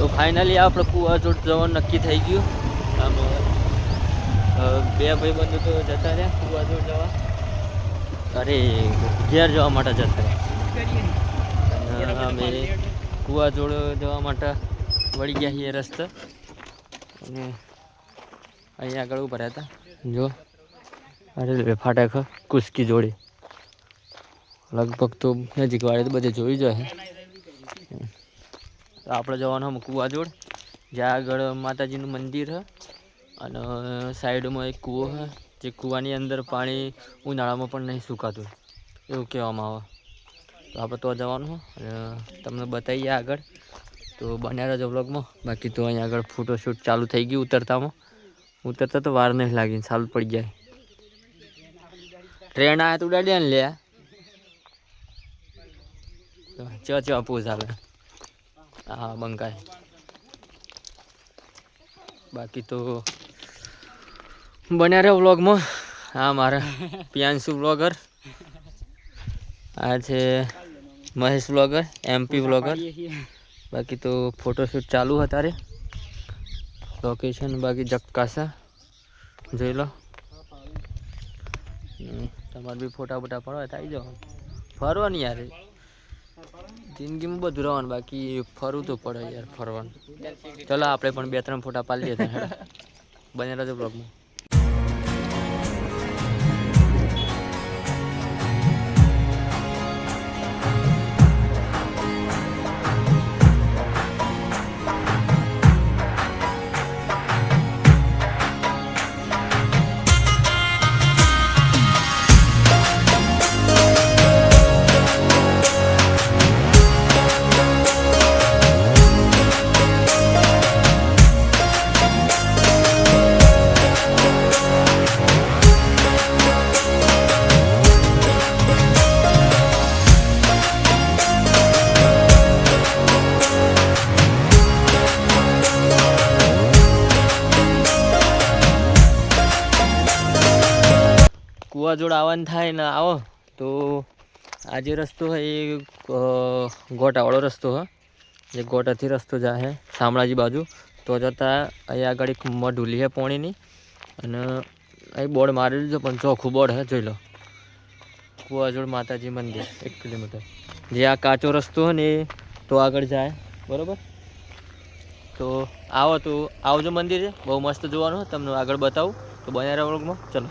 તો ફાઇનલી આપણે કુવાજોડ જવાનું નક્કી થઈ ગયું. આમ બે ભાઈબંધો તો જતા રહ્યા કુવાજોડ જવા, અરે ઘેર જવા માટે જતા રહ્યા. અમે કુવાજોડ જવા માટે વળી ગયા છીએ રસ્તે અને અહીંયા આગળ ઉભા રહ્યા હતા. જો રેલવે ફાટક કુસ્કી જોડી લગભગ તો નજીક વાળે તો બધે જોઈ જાય. તો આપણે જવાનું કુવાજોડ, જ્યાં આગળ માતાજીનું મંદિર છે અને સાઈડમાં એક કૂવો છે, જે કૂવાની અંદર પાણી ઉનાળામાં પણ નહીં સુકાતું એવું કહેવામાં આવે. તો આપણે તો જવાનું તમને બતાવીએ આગળ, તો બન્યા રહેજો વ્લોગમાં. બાકી તો અહીંયા આગળ ફોટોશૂટ ચાલુ થઈ ગયું. ઉતરતા તો વાર નહીં લાગી, ચાલુ પડી જાય. ટ્રેન આવે તો ઉડાડી ને લે ચ પોઝ આવે. હા બંકાય. બાકી તો બન્યા રહે વ્લોગમાં. હા મારા પિયાંશુ વ્લોગર, આ છે મહેશ વ્લોગર, MP વ્લોગર. બાકી તો ફોટોશૂટ ચાલુ હતા રે. લોકેશન બાકી જક્કાસા જોઈ લો. તમારે બી ફોટા બોટા પડવા તો આવી જાઓ. ફરવાની યાર જિંદગીમાં બધું રહેવાનું, બાકી ફરવું તો પડે યાર, ફરવાનું. ચલો આપણે પણ 2-3 ફોટા પાડી લઈએ. બને રહેજો બ્લોગમાં. કુવાજોડ આવવાનું થાય ને આવો તો આ જે રસ્તો હોય એ ગોટાવાળો રસ્તો હોય, જે ગોટાથી રસ્તો જાય શામળાજી બાજુ. તો જતાં અહીંયા આગળ એક મઢુલી છે પોણીની, અને અહીં બોર્ડ મારેલું છે પણ ચોખ્ખું બોર્ડ છે, જોઈ લો. કુવાજોડ માતાજી મંદિર 1 કિલોમીટર. જે આ કાચો રસ્તો હોય ને એ તો આગળ જાય, બરાબર. તો આવો તો આવજો, મંદિર છે બહુ મસ્ત જોવાનું, તમને આગળ બતાવું. તો બન્યા રહો વ્લોગમાં. ચલો.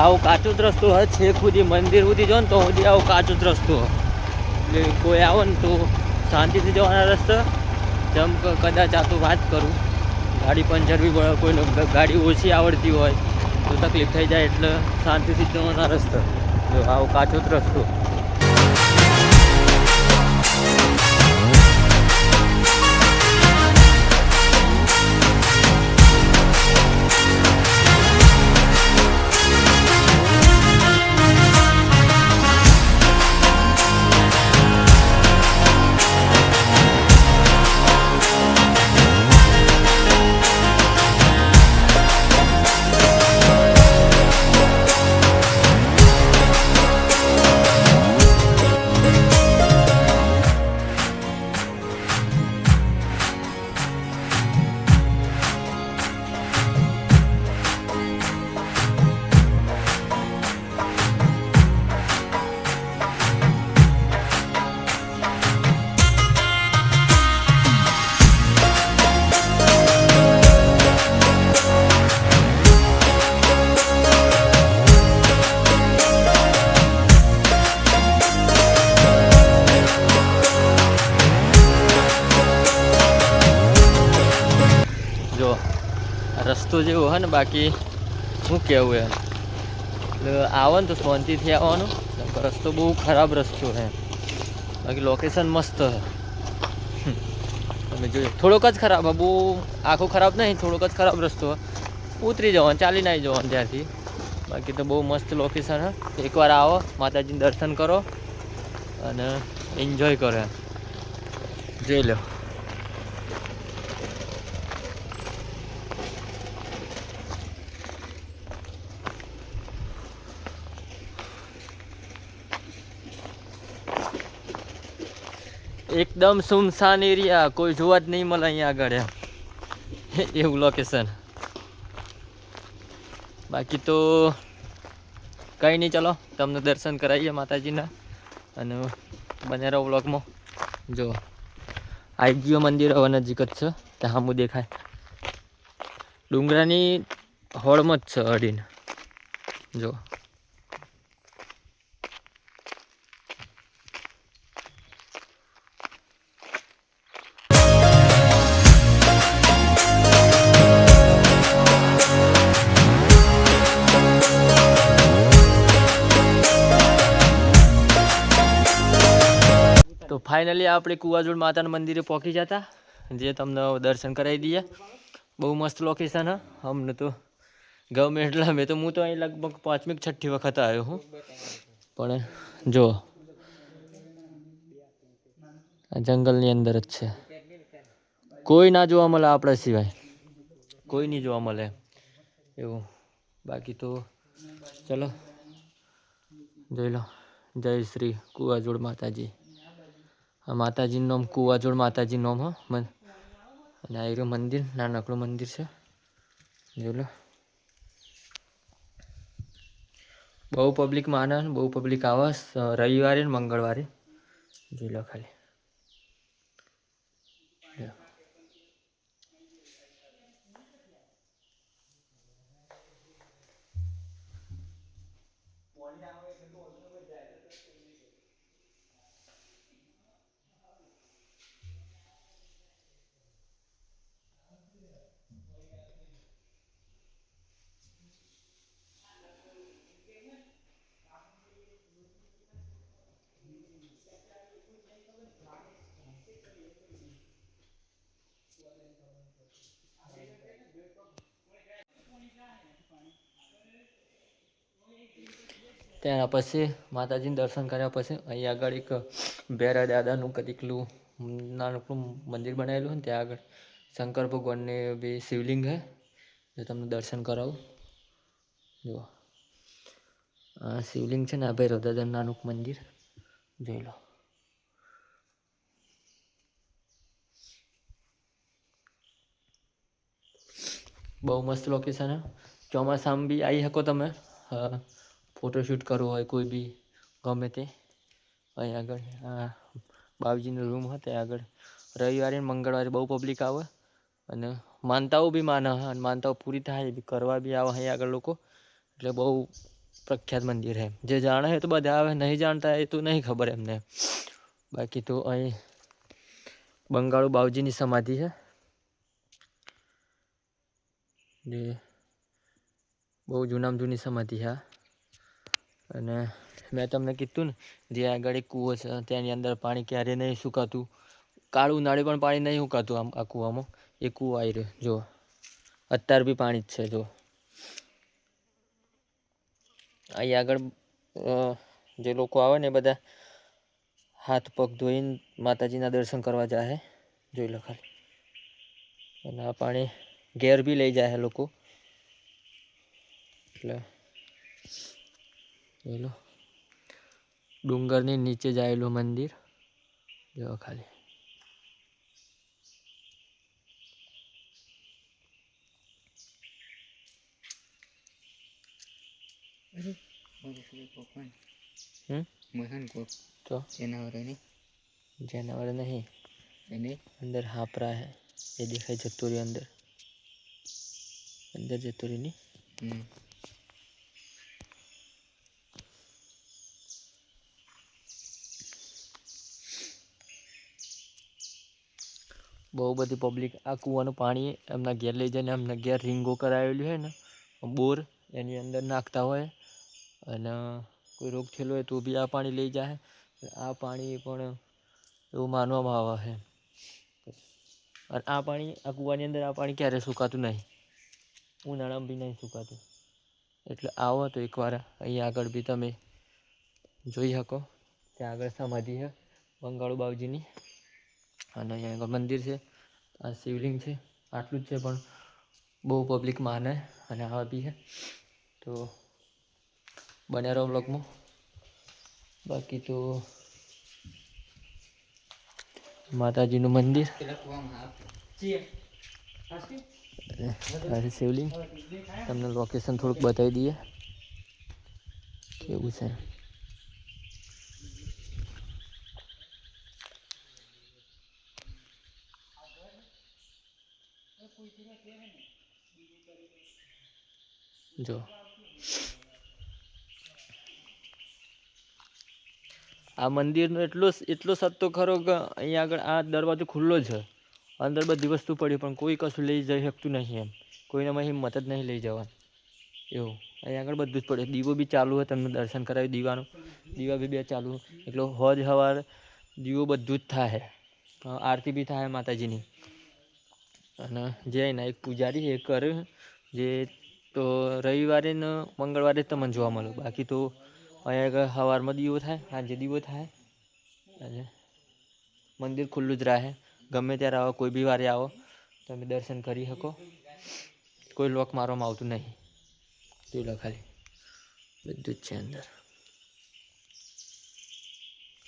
આવો કાચો જ રસ્તો હોય છેક સુધી, મંદિર સુધી જો ને તો સુધી આવો કાચો જ રસ્તો હોય. એટલે કોઈ આવો ને તો શાંતિથી જવાના રસ્તા. જેમ કદાચ આ તો વાત કરું, ગાડી પંચર બી પડે, કોઈ ગાડી ઓછી આવડતી હોય તો તકલીફ થઈ જાય, એટલે શાંતિથી જવાના રસ્તા. જો આવો કાચો જ રસ્તો. રસ્તો જેવો હોય ને, બાકી શું કહેવું એમ. એટલે આવો ને તો શાંતિથી આવવાનું. રસ્તો બહુ ખરાબ રસ્તો છે, બાકી લોકેશન મસ્ત છે. તમે જોયું થોડોક જ ખરાબ, બહુ આખો ખરાબ નહીં, થોડોક જ ખરાબ રસ્તો. ઉતરી જવાનું, ચાલીને આવી જવાનું ત્યાંથી. બાકી તો બહુ મસ્ત લોકેશન છે. એકવાર આવો, માતાજીને દર્શન કરો અને એન્જોય કરો. જોઈ લો. એકદમ સુમસાન એરિયા, કોઈ જોવા જ નહીં મળે અહીંયા આગળ એમ, એવું લોકેશન. બાકી તો કંઈ નહીં, ચલો તમને દર્શન કરાવીએ માતાજીના અને બને રહો વ્લોગમાં. જો આવી ગયો મંદિર, હવે નજીક જ છે, ત્યાં સામું દેખાય ડુંગરાની હોળમાં જ છે અડીને. જો તો ફાઇનલી આપણે કુવાજોડ માતાના મંદિરે પહોંચી જતા, જે તમને દર્શન કરાવી દઈએ. બહુ મસ્ત લોકેશન હા. અમને તો ગમે એટલા, મેં તો હું તો અહીં લગભગ 5મી કે 6ઠ્ઠી વખત આવ્યો હું. પણ જો આ જંગલની અંદર જ છે, કોઈ ના જોવા મળે આપણા સિવાય, કોઈ નહીં જોવા મળે એવું. બાકી તો ચલો જોઈ લો. જય શ્રી કુવાજોડ માતાજી. આ માતાજીનું નામ કુવાજોડ માતાજીનું નામ હા. અને આ રહ્યું મંદિર, નાનકડું મંદિર છે, જોઈ લો. બહુ પબ્લિક માને, બહુ પબ્લિક આવે રવિવારે ને મંગળવારે. જોઈ લો ખાલી. ત્યાર પછી માતાજીને દર્શન કર્યા પછી અહીં આગળ એક ભેરા દાદાનું કદીકલું નાનકડું મંદિર બનાવેલું હોય ને, ત્યાં આગળ શંકર ભગવાનને બી શિવલિંગ છે, જો તમને દર્શન કરાવું. જુઓ આ શિવલિંગ છે ને, આ ભૈરવ દાદાનું નાનું મંદિર જોઈ લો. બહુ મસ્ત લોકેશન છે. ચોમાસામાં બી આવી શકો તમે, ફોટોશૂટ કરવો હોય કોઈ બી ગમે તે. અહીં આગળ આ બાબજીનો રૂમ હતો, ત્યાં આગળ રવિવારે મંગળવારે બહુ પબ્લિક આવે અને માનતાઓ બી માને, અને માનતાઓ પૂરી થાય બી, કરવા બી આવે અહીં આગળ લોકો. એટલે બહુ પ્રખ્યાત મંદિર છે. જે જાણે છે તો બધા આવે, નહીં જાણતા એ તો નહીં ખબર એમને. બાકી તો અહીં બંગાળુ બાવજીની સમાધિ છે, જે બહુ જૂનામાં જૂની સમાધિ છે. અને મેં તમને કીધું ને, જે આગળ એક કૂવો છે, ત્યાંની અંદર પાણી ક્યારેય નહીં સુકાતું. કાળું ઉનાળે પણ પાણી નહીં સુકાતું આમ આ કૂવામાં. એ કૂવો આવી રહ્યો જો, અત્યારે બી પાણી જ છે. જો અહીં આગળ જે લોકો આવે ને, બધા હાથ પગ ધોઈને માતાજીના દર્શન કરવા જાય. જોઈ લો ખાલી. અને આ પાણી ઘેર બી લઈ જાય લોકો. એટલે જોઈ લો, ડુંગરની નીચે જાયેલું મંદિર જો ખાલી. તો जानवर नहीं, अंदर हापरा है, ये दिखाई जतुरी अंदर अंदर जतुरी नहीं. બહુ બધી પબ્લિક આ કૂવાનું પાણી એમના ઘેર લઈ જઈને એમના ઘેર રીંગો કરાવેલી હોય ને બોર, એની અંદર નાખતા હોય. અને કોઈ રોગ થયેલો હોય તો બી આ પાણી લઈ જાય. આ પાણી પણ એવું માનવામાં આવે છે. અને આ પાણી આ કૂવાની અંદર આ પાણી ક્યારે સુકાતું નહીં, ઉનાળામાં બી નહીં સુકાતું. એટલે આવો તો એકવાર અહીંયા આગળ બી તમે જોઈ શકો. ત્યાં આગળ સમાધિ છે બંગાળુ બાવજીની, અને અહીંયા આગળ મંદિર છે, આ શિવલિંગ છે. આટલું જ છે, પણ બહુ પબ્લિક માને અને આવા બી છે. તો બન્યા રહો બ્લોગમાં. બાકી તો માતાજીનું મંદિર, શિવલિંગ. તમને લોકેશન થોડુંક બતાવી દઈએ કેવું છે. જો આ મંદિરનો એટલો સત્તો ખરો કે અહીંયા આગળ આ દરવાજો ખુલ્લો છે, અંદર બધી વસ્તુ પડી પણ કોઈ કશું લઈ જઈ શકતું નહીં. એમ કોઈનામાં હિંમત જ નહીં લઈ જવાનું એવું. અહીંયા આગળ બધું જ પડે. દીવો બી ચાલુ હોય, તમને દર્શન કરાવી દીવાનું. દીવા બી 2 ચાલુ, એટલે હોજ હવાર દીવો બધું જ થાય. આરતી બી થાય માતાજીની. અને જે એના એક પૂજારી એ કરે જે તો રવિવારે ને મંગળવારે જ તમને જોવા મળે. બાકી તો અહીંયા આગળ સવારમાં દીવો થાય, સાંજે દીવો થાય અને મંદિર ખુલ્લું જ રહે. ગમે ત્યારે આવો, કોઈ બી વારે આવો તમે દર્શન કરી શકો. કોઈ લોક મારવામાં આવતું નહીં. જોઈ લો ખાલી બધું જ છે અંદર.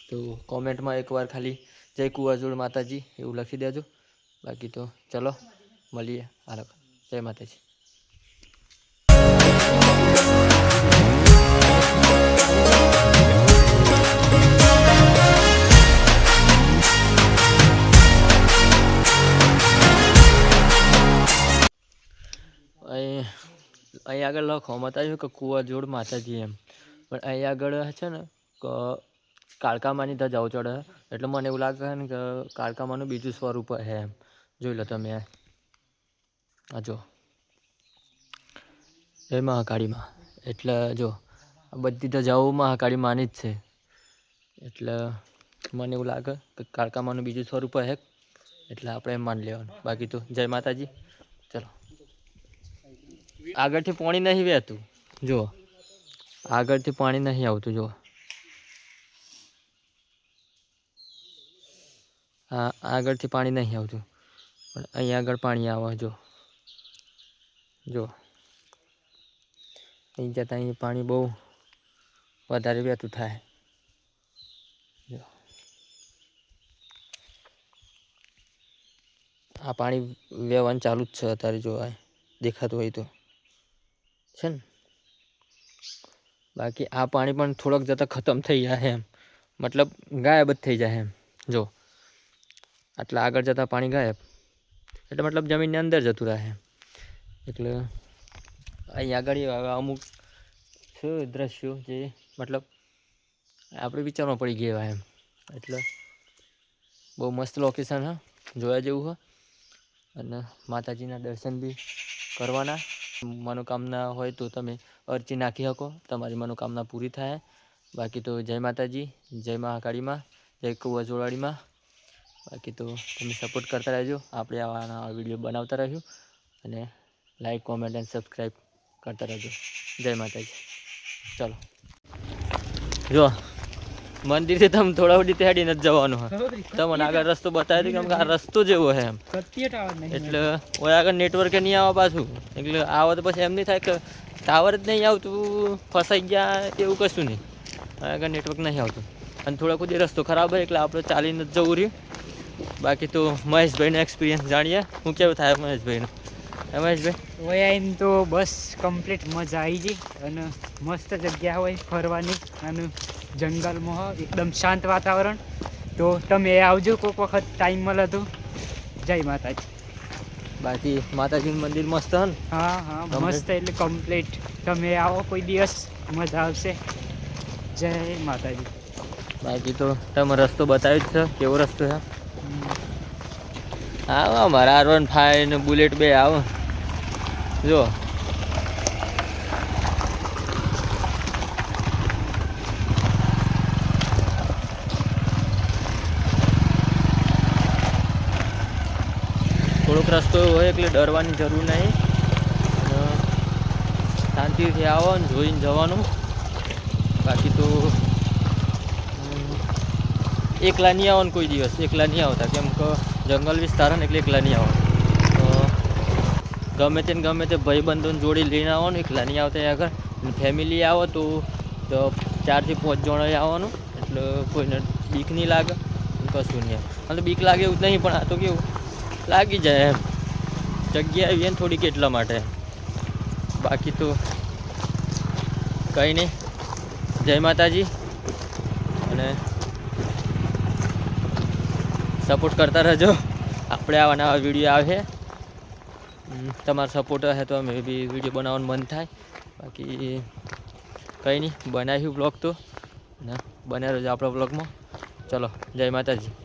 તો કોમેન્ટમાં એકવાર ખાલી જય કુવાજોડ માતાજી એવું લખી દેજો. બાકી તો ચલો મળીએ. હાલો, જય માતાજી. અહીં આગળ લખવામાં આવ્યું કે કુવાજોડ માતાજી એમ, પણ અહીં આગળ છે ને કાળકામાની ત્યાં જાવ ચડે. એટલે મને એવું લાગે ને કે કાળકામાનું બીજું સ્વરૂપ છે એમ. જોઈ લો તમે. આ જો જય મહાકાળીમાં. એટલે જો આ બધી તો જાઓ મહાકાળી માની જ છે. એટલે મને એવું લાગે કે કાળકામાનું બીજું સ્વરૂપ છે, એટલે આપણે એમ માની લેવાનું. બાકી તો જય માતાજી. ચલો, આગળથી પાણી નહીં વહેતું. જો આગળથી પાણી નહીં આવતું. જો હા, આગળથી પાણી નહીં આવતું, પણ અહીંયા આગળ પાણી આવે. જો જો અહીં જતાં અહીં પાણી બહુ વધારે વહેતું થાય. જો આ પાણી વહેવાનું ચાલુ જ છે અત્યારે. જો દેખાતું હોય તો છે ને. બાકી આ પાણી પણ થોડોક જતાં ખતમ થઈ જાય એમ, મતલબ ગાયબ જ થઈ જાય એમ. જો આટલા આગળ જતાં પાણી ગાયબ, એટલે મતલબ જમીનની અંદર જતું રહે. એટલે અહીં આગળ અમુક છે દ્રશ્યો જે મતલબ આપણે વિચારમાં પડી ગયા એમ. એટલે બહુ મસ્ત લોકેશન હા, જોવા જેવું હા. અને માતાજીના દર્શન બી કરવાના. મનોકામના હોય તો તમે અરજી નાખી શકો, તમારી મનોકામના પૂરી થાય. બાકી તો જય માતાજી, જય મહાકાળીમાં, જય કુવાજોડાળીમાં. બાકી તો તમે સપોર્ટ કરતા રહેજો. આપણે આવા વિડીયો બનાવતા રહીશું અને લાઈક, કોમેન્ટ અને સબસ્ક્રાઈબ કરતા રહેજો. જય માતાજી. ચલો, જો મંદિરથી તમે થોડા વડી તેડી નથી જવાનું હોય. તમને આગળ રસ્તો બતાવી દઉં, કેમ કે આ રસ્તો જેવો છે એમ. એટલે ઓય આગળ નેટવર્ક નહીં આવે પાછું. એટલે આવો તો પછી એમ નહીં થાય કે ટાવર જ નહીં આવતું, ફસાઈ ગયા એવું કશું નહીં. આગળ નેટવર્ક નહીં આવતું અને થોડા ખુદ રસ્તો ખરાબ હોય એટલે આપણે ચાલીને જ જવું રહ્યું. બાકી તો મહેશભાઈનો એક્સપિરિયન્સ જાણીએ. હું કેવું થાય મહેશભાઈનું? મહેશભાઈ ઓય આઈને તો બસ કમ્પ્લીટ મજા આવી ગઈ. અને મસ્ત જગ્યા હોય ફરવાની અને જંગલમાં હોય એકદમ શાંત વાતાવરણ. તો તમે આવજો કોઈક વખત ટાઈમ મળે તો. જય માતાજી. બાકી માતાજીનું મંદિર મસ્ત હે ને? હા હા મસ્ત, એટલે કમ્પ્લીટ. તમે આવો કોઈ દિવસ, મજા આવશે. જય માતાજી. બાકી તો તમે રસ્તો બતાવ્યો જ છે, કેવો રસ્તો છે. આવો મારા R15 ને બુલેટ 2 આવો. જો થોડોક રસ્તો હોય એટલે ડરવાની જરૂર નહીં. શાંતિથી આવો ને જોઈને જવાનું. બાકી તો એકલા નહીં આવવાનું કોઈ દિવસ. એકલા નહીં આવતા, કેમ કે જંગલ વિસ્તાર ને એટલે એકલા નહીં આવવાનું. ગમે તે ભાઈબંધોને જોડી લઈને આવવાનું. એકલા નહીં આવતા આગળ. ફેમિલી આવો તો 4 થી 5 જણા આવવાનું, એટલે કોઈને બીક નહીં લાગે. કશું નહીં એમ. તો બીક લાગે એવું જ નહીં, પણ આ તો કેવું લાગી જાય એમ, જગ્યા આવી ને થોડીક એટલા માટે. બાકી તો કંઈ નહીં. જય માતાજી, અને સપોર્ટ કરતા રહેજો. આપણે આવા નવા વિડીયો આવે, તમારો સપોર્ટ હશે તો અમે બી વિડીયો બનાવવાનું મન થાય. બાકી કંઈ નહીં, બનાવ્યું બ્લોગ તો ને બન્યા રહેજો આપણા બ્લોગમાં. ચલો, જય માતાજી.